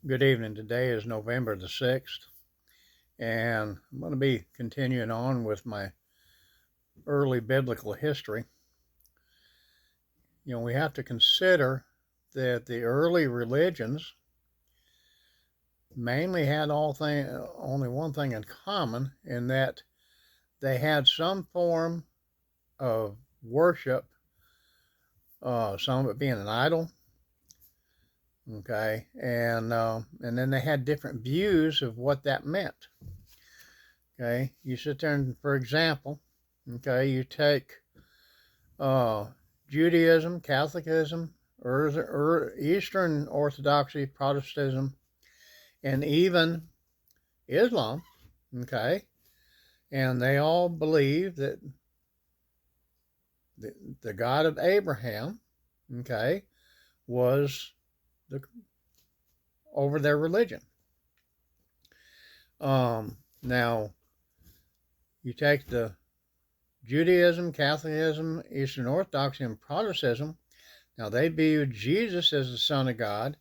Good evening. Today is November the 6th, and I'm going to be continuing on with my early biblical history. We have to consider that the early religions mainly had only one thing in common, in that they had some form of worship, some of it being an idol. Okay, and then they had different views of what that meant. Okay, you sit there and, for example, okay, you take uh, Judaism, Catholicism, Eastern Orthodoxy, Protestantism, and even Islam. Okay, and they all believe that the God of Abraham, okay, was the over their religion. Now you take the Judaism, Catholicism, Eastern Orthodoxy, and Protestantism. Now they viewed Jesus as the Son of God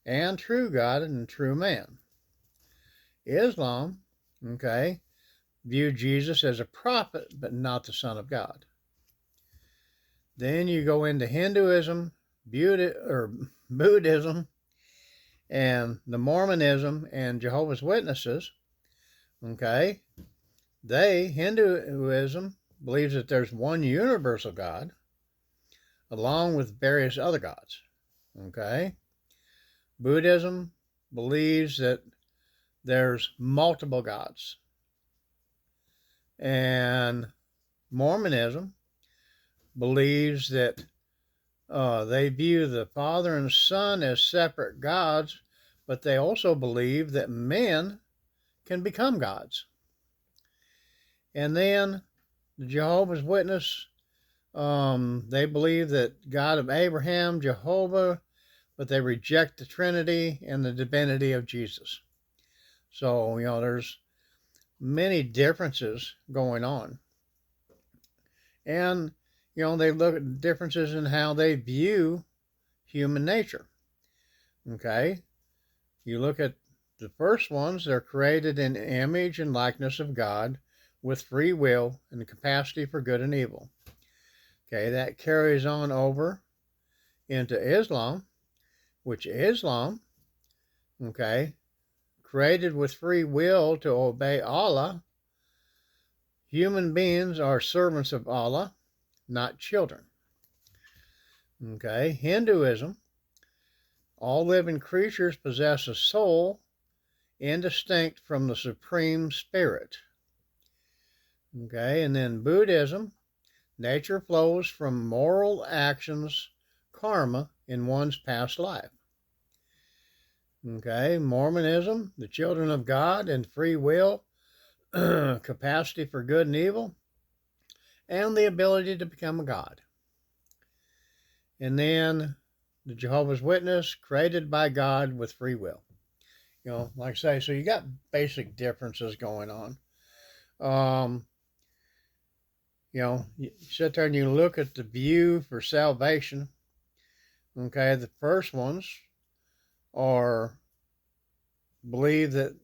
and true God and true man. Islam, okay, viewed Jesus as a prophet but not the Son of God. Then you go into Hinduism, Buddhism, and the Mormonism and Jehovah's Witnesses. Okay, Hinduism believes that there's one universal God along with various other gods. Okay, Buddhism believes that there's multiple gods. And Mormonism believes that they view the Father and Son as separate gods, but they also believe that men can become gods. And then the Jehovah's Witness, they believe that God of Abraham, Jehovah, but they reject the Trinity and the divinity of Jesus. So, there's many differences going on. And, they look at differences in how they view human nature. Okay? You look at the first ones, they're created in image and likeness of God with free will and the capacity for good and evil. Okay, that carries on over into Islam, which Islam, okay, created with free will to obey Allah. Human beings are servants of Allah, not children. Okay, Hinduism, all living creatures possess a soul indistinct from the Supreme Spirit. Okay, and then Buddhism, nature flows from moral actions, karma, in one's past life. Okay, Mormonism, the children of God and free will, capacity for good and evil, and the ability to become a god. And then the Jehovah's Witness, created by God with free will. Like I say, so you got basic differences going on. You sit there and you look at the view for salvation. Okay, the first ones believe that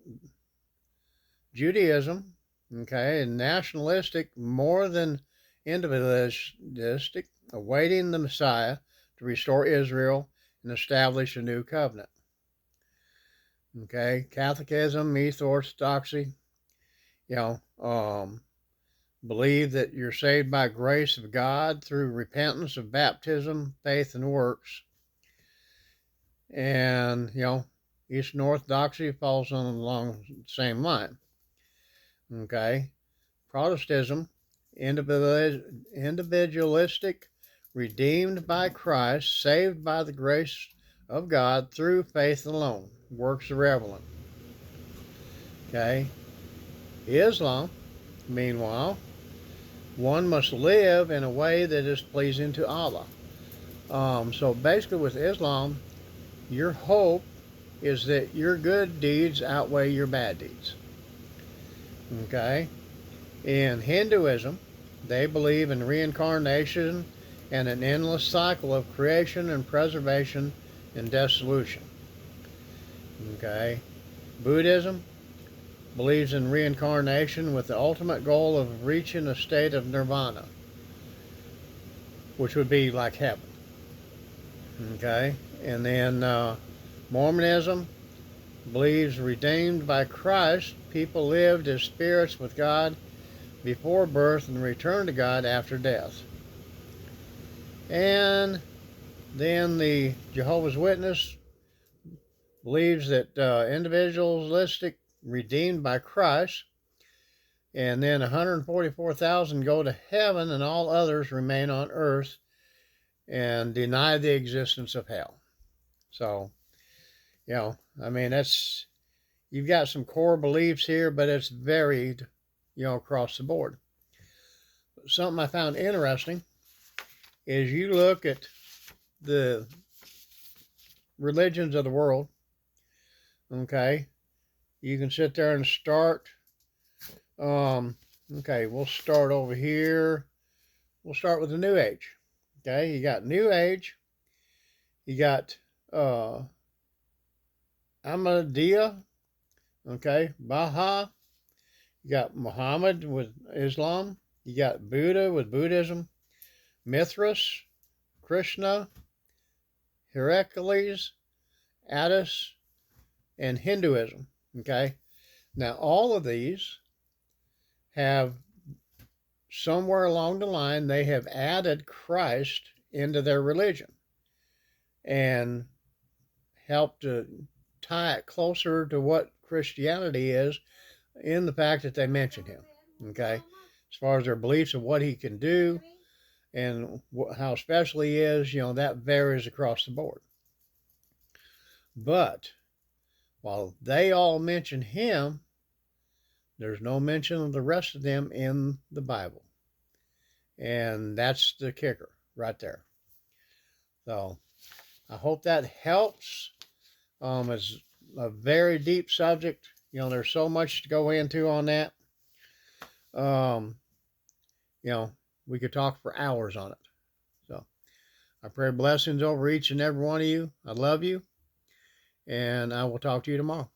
Judaism, okay, and nationalistic more than individualistic, awaiting the Messiah to restore Israel and establish a new covenant. Okay, Catholicism, Eastern Orthodoxy, believe that you're saved by grace of God through repentance of baptism, faith, and works. And, Eastern Orthodoxy falls along the same line. Okay, Protestantism, individualistic, redeemed by Christ, saved by the grace of God through faith alone, works irrelevant. Okay, Islam, meanwhile, one must live in a way that is pleasing to Allah. So basically with Islam, your hope is that your good deeds outweigh your bad deeds. Okay? In Hinduism, they believe in reincarnation and an endless cycle of creation and preservation and dissolution. Okay. Buddhism believes in reincarnation with the ultimate goal of reaching a state of nirvana, which would be like heaven. Okay. And then Mormonism believes redeemed by Christ, people lived as spirits with God before birth and returned to God after death. And then the Jehovah's Witness believes that individualistic redeemed by Christ, and then 144,000 go to heaven and all others remain on earth and deny the existence of hell. So, I mean, you've got some core beliefs here, but it's varied, across the board. Something I found interesting is you look at the religions of the world, okay? You can sit there and start. Okay, we'll start over here. We'll start with the New Age. Okay, you got New Age. You got Ahmadiyya. Okay, Baha. You got Muhammad with Islam. You got Buddha with Buddhism. Mithras, Krishna, Heracles, Attis, and Hinduism. Okay, now all of these have somewhere along the line they have added Christ into their religion and helped to tie it closer to what Christianity is in the fact that they mention him. Okay, as far as their beliefs of what he can do and how special he is, that varies across the board. But while they all mention him, there's no mention of the rest of them in the Bible. And that's the kicker right there. So I hope that helps. It's a very deep subject. There's so much to go into on that. We could talk for hours on it. So I pray blessings over each and every one of you. I love you. And I will talk to you tomorrow.